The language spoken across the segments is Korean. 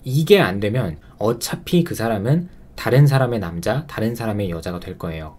이게 안 되면 어차피 그 사람은 다른 사람의 남자, 다른 사람의 여자가 될 거예요.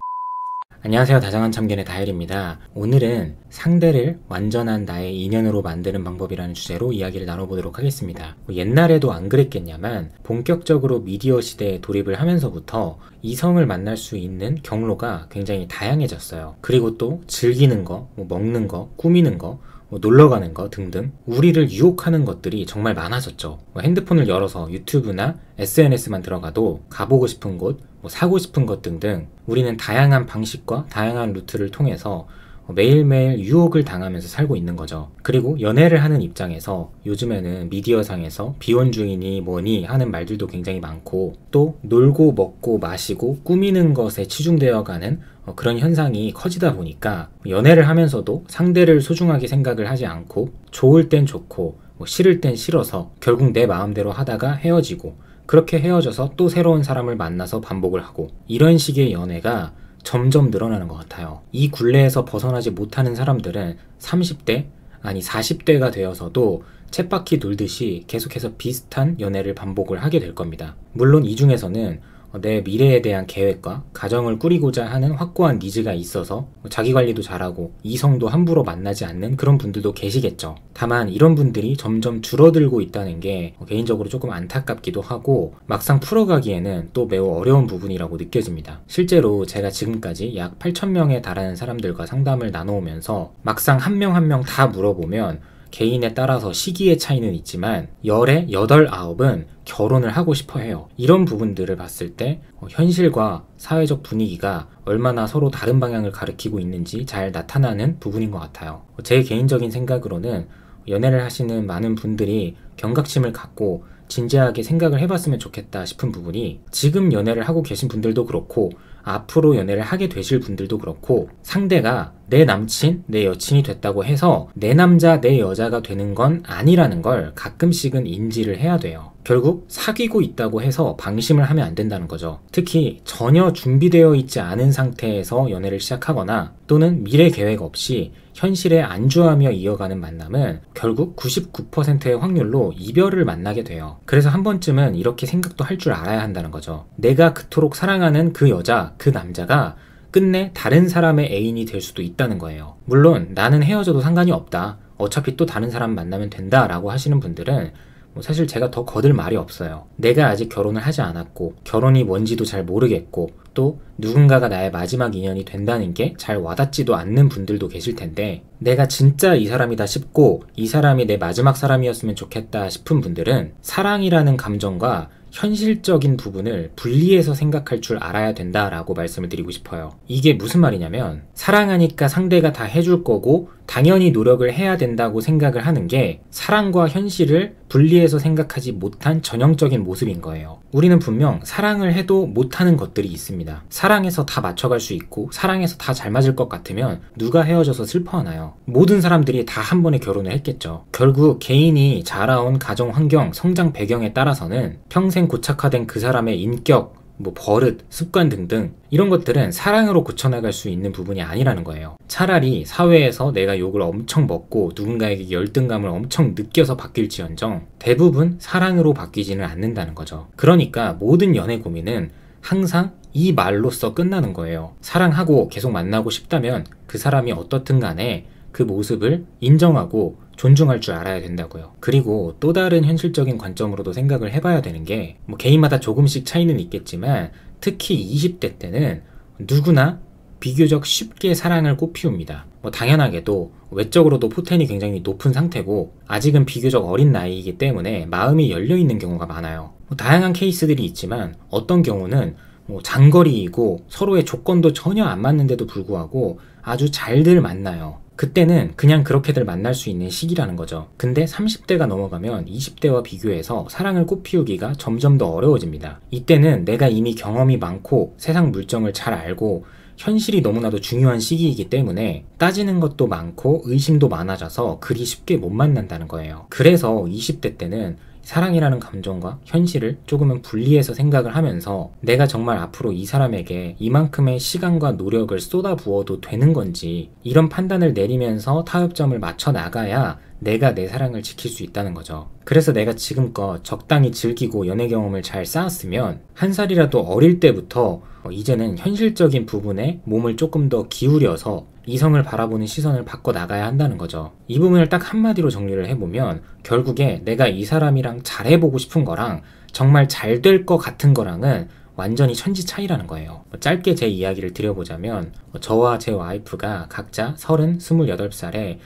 안녕하세요. 다정한 참견의 다엘입니다. 오늘은 상대를 완전한 나의 인연으로 만드는 방법이라는 주제로 이야기를 나눠보도록 하겠습니다. 옛날에도 안 그랬겠냐만 본격적으로 미디어 시대에 돌입을 하면서부터 이성을 만날 수 있는 경로가 굉장히 다양해졌어요. 그리고 또 즐기는 거, 먹는 거, 꾸미는 거, 놀러 가는 거 등등 우리를 유혹하는 것들이 정말 많아졌죠. 핸드폰을 열어서 유튜브나 SNS만 들어가도 가보고 싶은 곳, 사고 싶은 것 등등 우리는 다양한 방식과 다양한 루트를 통해서 매일매일 유혹을 당하면서 살고 있는 거죠. 그리고 연애를 하는 입장에서 요즘에는 미디어상에서 비혼주의니 뭐니 하는 말들도 굉장히 많고, 또 놀고 먹고 마시고 꾸미는 것에 치중되어가는 그런 현상이 커지다 보니까 연애를 하면서도 상대를 소중하게 생각을 하지 않고 좋을 땐 좋고 싫을 땐 싫어서 결국 내 마음대로 하다가 헤어지고, 그렇게 헤어져서 또 새로운 사람을 만나서 반복을 하고, 이런 식의 연애가 점점 늘어나는 것 같아요. 이 굴레에서 벗어나지 못하는 사람들은 30대 아니 40대가 되어서도 쳇바퀴 돌듯이 계속해서 비슷한 연애를 반복을 하게 될 겁니다. 물론 이 중에서는 내 미래에 대한 계획과 가정을 꾸리고자 하는 확고한 니즈가 있어서 자기관리도 잘하고 이성도 함부로 만나지 않는 그런 분들도 계시겠죠. 다만 이런 분들이 점점 줄어들고 있다는 게 개인적으로 조금 안타깝기도 하고, 막상 풀어가기에는 또 매우 어려운 부분이라고 느껴집니다. 실제로 제가 지금까지 약 8,000명에 달하는 사람들과 상담을 나눠오면서 막상 한 명 한 명 다 물어보면 개인에 따라서 시기의 차이는 있지만 열의 8, 9은 결혼을 하고 싶어 해요. 이런 부분들을 봤을 때 현실과 사회적 분위기가 얼마나 서로 다른 방향을 가리키고 있는지 잘 나타나는 부분인 것 같아요. 제 개인적인 생각으로는 연애를 하시는 많은 분들이 경각심을 갖고 진지하게 생각을 해봤으면 좋겠다 싶은 부분이, 지금 연애를 하고 계신 분들도 그렇고 앞으로 연애를 하게 되실 분들도 그렇고, 상대가 내 남친, 내 여친이 됐다고 해서 내 남자, 내 여자가 되는 건 아니라는 걸 가끔씩은 인지를 해야 돼요. 결국 사귀고 있다고 해서 방심을 하면 안 된다는 거죠. 특히 전혀 준비되어 있지 않은 상태에서 연애를 시작하거나 또는 미래 계획 없이 현실에 안주하며 이어가는 만남은 결국 99%의 확률로 이별을 만나게 돼요. 그래서 한 번쯤은 이렇게 생각도 할 줄 알아야 한다는 거죠. 내가 그토록 사랑하는 그 여자, 그 남자가 끝내 다른 사람의 애인이 될 수도 있다는 거예요. 물론 나는 헤어져도 상관이 없다, 어차피 또 다른 사람 만나면 된다 라고 하시는 분들은 사실 제가 더 거들 말이 없어요. 내가 아직 결혼을 하지 않았고 결혼이 뭔지도 잘 모르겠고 또 누군가가 나의 마지막 인연이 된다는 게 잘 와닿지도 않는 분들도 계실 텐데, 내가 진짜 이 사람이다 싶고 이 사람이 내 마지막 사람이었으면 좋겠다 싶은 분들은 사랑이라는 감정과 현실적인 부분을 분리해서 생각할 줄 알아야 된다라고 말씀을 드리고 싶어요. 이게 무슨 말이냐면, 사랑하니까 상대가 다 해줄 거고 당연히 노력을 해야 된다고 생각을 하는 게 사랑과 현실을 분리해서 생각하지 못한 전형적인 모습인 거예요. 우리는 분명 사랑을 해도 못하는 것들이 있습니다. 사랑해서 다 맞춰갈 수 있고 사랑해서 다 잘 맞을 것 같으면 누가 헤어져서 슬퍼하나요? 모든 사람들이 다 한 번에 결혼을 했겠죠. 결국 개인이 자라온 가정 환경, 성장 배경에 따라서는 평생 고착화된 그 사람의 인격, 버릇, 습관 등등 이런 것들은 사랑으로 고쳐나갈 수 있는 부분이 아니라는 거예요. 차라리 사회에서 내가 욕을 엄청 먹고 누군가에게 열등감을 엄청 느껴서 바뀔지언정 대부분 사랑으로 바뀌지는 않는다는 거죠. 그러니까 모든 연애 고민은 항상 이 말로써 끝나는 거예요. 사랑하고 계속 만나고 싶다면 그 사람이 어떻든 간에 그 모습을 인정하고 존중할 줄 알아야 된다고요. 그리고 또 다른 현실적인 관점으로도 생각을 해봐야 되는 게, 개인마다 조금씩 차이는 있겠지만 특히 20대 때는 누구나 비교적 쉽게 사랑을 꽃피웁니다. 당연하게도 외적으로도 포텐이 굉장히 높은 상태고 아직은 비교적 어린 나이이기 때문에 마음이 열려있는 경우가 많아요. 다양한 케이스들이 있지만 어떤 경우는 장거리이고 서로의 조건도 전혀 안 맞는데도 불구하고 아주 잘들 만나요. 그때는 그냥 그렇게들 만날 수 있는 시기라는 거죠. 근데 30대가 넘어가면 20대와 비교해서 사랑을 꽃피우기가 점점 더 어려워집니다. 이때는 내가 이미 경험이 많고 세상 물정을 잘 알고 현실이 너무나도 중요한 시기이기 때문에 따지는 것도 많고 의심도 많아져서 그리 쉽게 못 만난다는 거예요. 그래서 20대 때는 사랑이라는 감정과 현실을 조금은 분리해서 생각을 하면서 내가 정말 앞으로 이 사람에게 이만큼의 시간과 노력을 쏟아부어도 되는 건지, 이런 판단을 내리면서 타협점을 맞춰 나가야 내가 내 사랑을 지킬 수 있다는 거죠. 그래서 내가 지금껏 적당히 즐기고 연애 경험을 잘 쌓았으면 한 살이라도 어릴 때부터 이제는 현실적인 부분에 몸을 조금 더 기울여서 이성을 바라보는 시선을 바꿔 나가야 한다는 거죠. 이 부분을 딱 한마디로 정리를 해보면 결국에 내가 이 사람이랑 잘해보고 싶은 거랑 정말 잘 될 것 같은 거랑은 완전히 천지 차이라는 거예요. 짧게 제 이야기를 드려보자면 저와 제 와이프가 각자 30, 28살에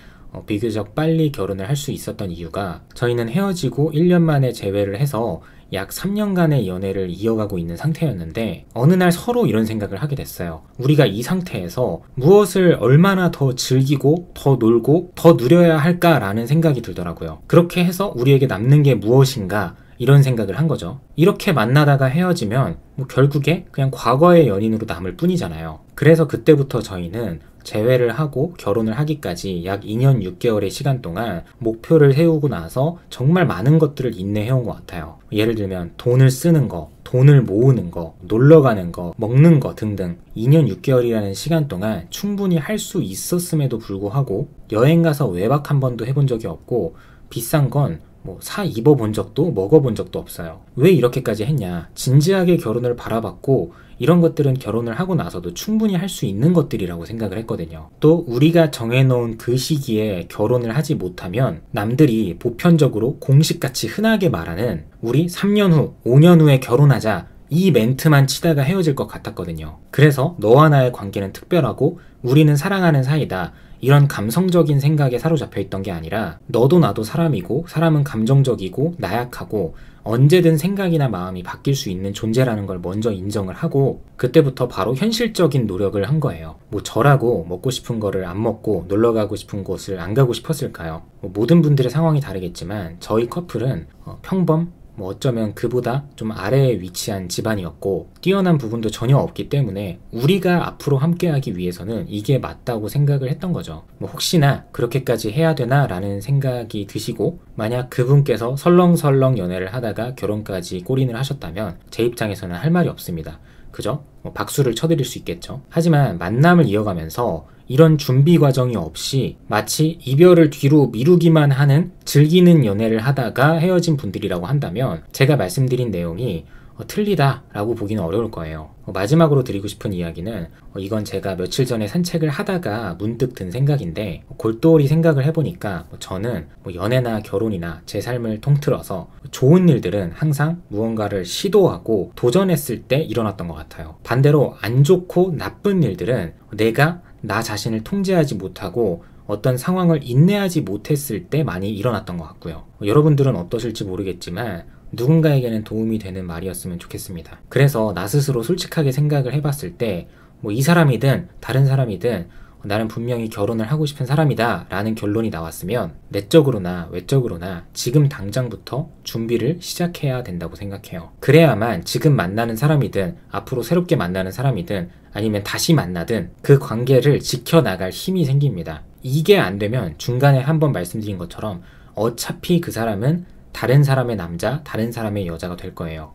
비교적 빨리 결혼을 할 수 있었던 이유가 저희는 헤어지고 1년 만에 재회를 해서 약 3년간의 연애를 이어가고 있는 상태였는데 어느 날 서로 이런 생각을 하게 됐어요. 우리가 이 상태에서 무엇을 얼마나 더 즐기고 더 놀고 더 누려야 할까라는 생각이 들더라고요. 그렇게 해서 우리에게 남는 게 무엇인가 이런 생각을 한 거죠. 이렇게 만나다가 헤어지면 결국에 그냥 과거의 연인으로 남을 뿐이잖아요. 그래서 그때부터 저희는 재회를 하고 결혼을 하기까지 약 2년 6개월의 시간 동안 목표를 세우고 나서 정말 많은 것들을 인내해온 것 같아요. 예를 들면 돈을 쓰는 거, 돈을 모으는 거, 놀러 가는 거, 먹는 거 등등 2년 6개월이라는 시간 동안 충분히 할 수 있었음에도 불구하고 여행 가서 외박 한 번도 해본 적이 없고 비싼 건 사 입어본 적도 먹어본 적도 없어요. 왜 이렇게까지 했냐? 진지하게 결혼을 바라봤고 이런 것들은 결혼을 하고 나서도 충분히 할 수 있는 것들이라고 생각을 했거든요. 또 우리가 정해놓은 그 시기에 결혼을 하지 못하면 남들이 보편적으로 공식같이 흔하게 말하는 우리 3년 후, 5년 후에 결혼하자 이 멘트만 치다가 헤어질 것 같았거든요. 그래서 너와 나의 관계는 특별하고 우리는 사랑하는 사이다. 이런 감성적인 생각에 사로잡혀 있던 게 아니라 너도 나도 사람이고 사람은 감정적이고 나약하고 언제든 생각이나 마음이 바뀔 수 있는 존재라는 걸 먼저 인정을 하고 그때부터 바로 현실적인 노력을 한 거예요. 저라고 먹고 싶은 거를 안 먹고 놀러 가고 싶은 곳을 안 가고 싶었을까요? 모든 분들의 상황이 다르겠지만 저희 커플은 평범 어쩌면 그보다 좀 아래에 위치한 집안이었고 뛰어난 부분도 전혀 없기 때문에 우리가 앞으로 함께하기 위해서는 이게 맞다고 생각을 했던 거죠. 혹시나 그렇게까지 해야 되나 라는 생각이 드시고 만약 그분께서 설렁설렁 연애를 하다가 결혼까지 골인을 하셨다면 제 입장에서는 할 말이 없습니다. 그죠? 박수를 쳐드릴 수 있겠죠. 하지만 만남을 이어가면서 이런 준비 과정이 없이 마치 이별을 뒤로 미루기만 하는 즐기는 연애를 하다가 헤어진 분들이라고 한다면 제가 말씀드린 내용이 틀리다 라고 보기는 어려울 거예요. 마지막으로 드리고 싶은 이야기는 이건 제가 며칠 전에 산책을 하다가 문득 든 생각인데 골똘히 생각을 해보니까 저는 연애나 결혼이나 제 삶을 통틀어서 좋은 일들은 항상 무언가를 시도하고 도전했을 때 일어났던 것 같아요. 반대로 안 좋고 나쁜 일들은 내가 나 자신을 통제하지 못하고 어떤 상황을 인내하지 못했을 때 많이 일어났던 것 같고요. 여러분들은 어떠실지 모르겠지만 누군가에게는 도움이 되는 말이었으면 좋겠습니다. 그래서 나 스스로 솔직하게 생각을 해봤을 때 이 사람이든 다른 사람이든 나는 분명히 결혼을 하고 싶은 사람이다 라는 결론이 나왔으면 내적으로나 외적으로나 지금 당장부터 준비를 시작해야 된다고 생각해요. 그래야만 지금 만나는 사람이든 앞으로 새롭게 만나는 사람이든 아니면 다시 만나든 그 관계를 지켜나갈 힘이 생깁니다. 이게 안 되면 중간에 한번 말씀드린 것처럼 어차피 그 사람은 다른 사람의 남자, 다른 사람의 여자가 될 거예요.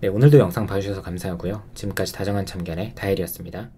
네, 오늘도 영상 봐주셔서 감사하고요. 지금까지 다정한 참견의 다일이었습니다.